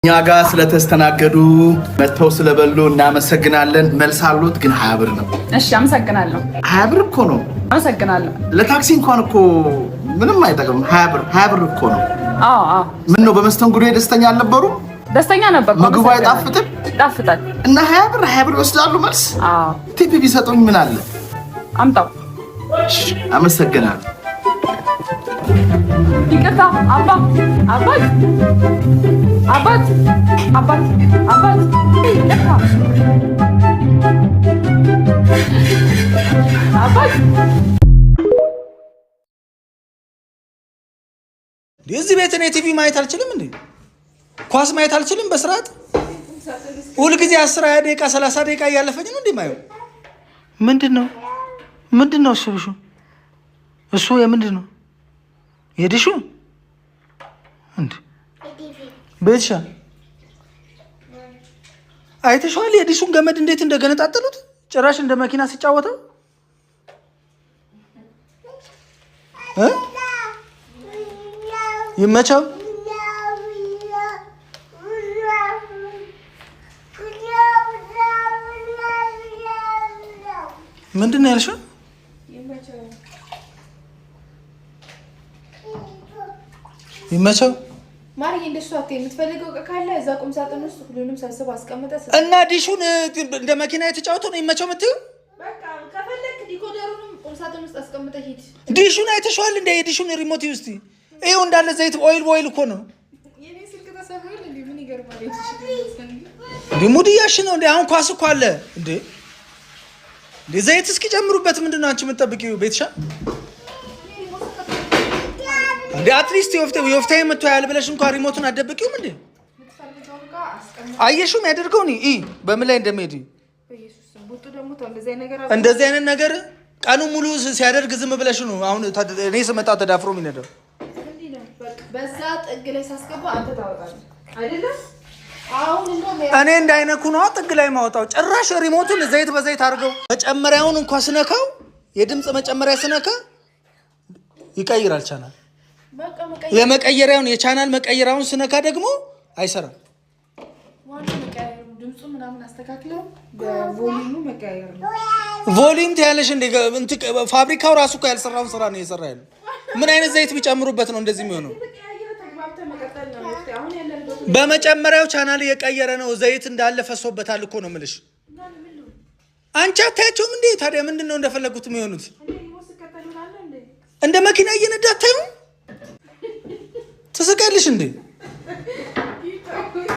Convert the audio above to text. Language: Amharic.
ኛጋ ስለተስተናገዱ መተው ስለበሉ እናመሰግናለን። መልስ አሉት ግን 20 ብር ነው። እሺ አመሰግናለሁ። 20 ብር እኮ ነው። አመሰግናለሁ። ለታክሲ እንኳን እኮ ምንም አይጠቅም። 20 ብር እኮ ነው። አዎ ምን ነው በመስተንግዶ ደስተኛ አልነበሩ? ደስተኛ ነበር። ምግቡ አይጣፍጥም? ይጣፍጣል። እና 20 ብር ይወስዳሉ መልስ? አዎ ቲፕ ቢሰጡኝ ምን አለ? አምጣው። አመሰግናለሁ። ይቅርታ አባት አባት አባት አባት አባት ይቅርታ አባት እዚህ ቤት እኔ ቲቪ ማየት አልችልም እንዴ? ኳስ ማየት አልችልም በስርዓት? ሁሉ ጊዜ 10 ደቂቃ 30 ደቂቃ እያለፈኝ ነው እንዴ ማየው? ምንድነው እሱ የምንድን ነው የዲሹ እንዴ? ቤትሻ አይተሽዋል? የዲሹን ገመድ እንዴት እንደገነጣጠሉት ጭራሽ እንደ መኪና ሲጫወተው ይመቸው። ምንድን ነው ያልሽው? ይመቸው ማርዬ እንደሱ አትይ። የምትፈልገው ካለ እዛ ቁም ሳጥን ውስጥ ሁሉንም ሰብስብ አስቀምጠህ እና ዲሹን እንደ መኪና የተጫወተው ነው ይመቸው የምትይው? በቃ ከፈለክ ዲኮደሩንም ቁም ሳጥን ውስጥ አስቀምጠህ ሂድ። ዲሹን አይተሽዋል እንደ የዲሹን ሪሞት ውስጥ ይኸው እንዳለ ዘይት ኦይል እኮ ነው። የኔ ስልክ ተሰብሯል እንዴ? ምን ይገርማል? ሙድ እያልሽ ነው እንዴ? አሁን ኳስ እኮ አለ እንዴ? ዘይት እስኪጨምሩበት ምንድን ነው አንቺ የምትጠብቂው? ቤትሻ እንዴ አትሊስት የወፍታ መጥቶ ያለ ብለሽ እንኳን ሪሞቱን አትደብቂውም እንዴ? አየሽውም ያደርገው ነው በምን ላይ እንደሚሄድ እንደዚህ አይነት ነገር ቀኑ ሙሉ ሲያደርግ ዝም ብለሽ ነው። አሁን እኔ ስመጣ ተዳፍሮ የሚነደው በዛ ጥግ ላይ ሳስገባ አንተ ታወጣለህ አይደለም? አሁን እኔ እንዳይነኩ ነው ጥግ ላይ ማውጣው። ጭራሽ ሪሞቱን ዘይት በዘይት አድርገው መጨመሪያውን እንኳን ስነካው የድምጽ መጨመሪያ ስነካ ይቀይራል ቻናል። የመቀየሪያውን የቻናል መቀየሪያውን ስነካ ደግሞ አይሰራም። ድምጹ ምናምን አስተካክለው በቮሊዩሙ መቀየር ነው። ቮሊዩም ትያለሽ እንደ ፋብሪካው ራሱ እኮ ያልሰራውን ስራ ነው እየሰራ ያለው። ምን አይነት ዘይት ቢጨምሩበት ነው እንደዚህ የሚሆነው? በመጨመሪያው ቻናል የቀየረ ነው። ዘይት እንዳለ ፈሶበታል እኮ ነው የምልሽ። አንቺ አታያቸውም እንዴ? ታዲያ ምንድነው እንደፈለጉት የሚሆኑት? እንደ መኪና እየነዳ አታዩም? ትስቃለሽ እንዴ?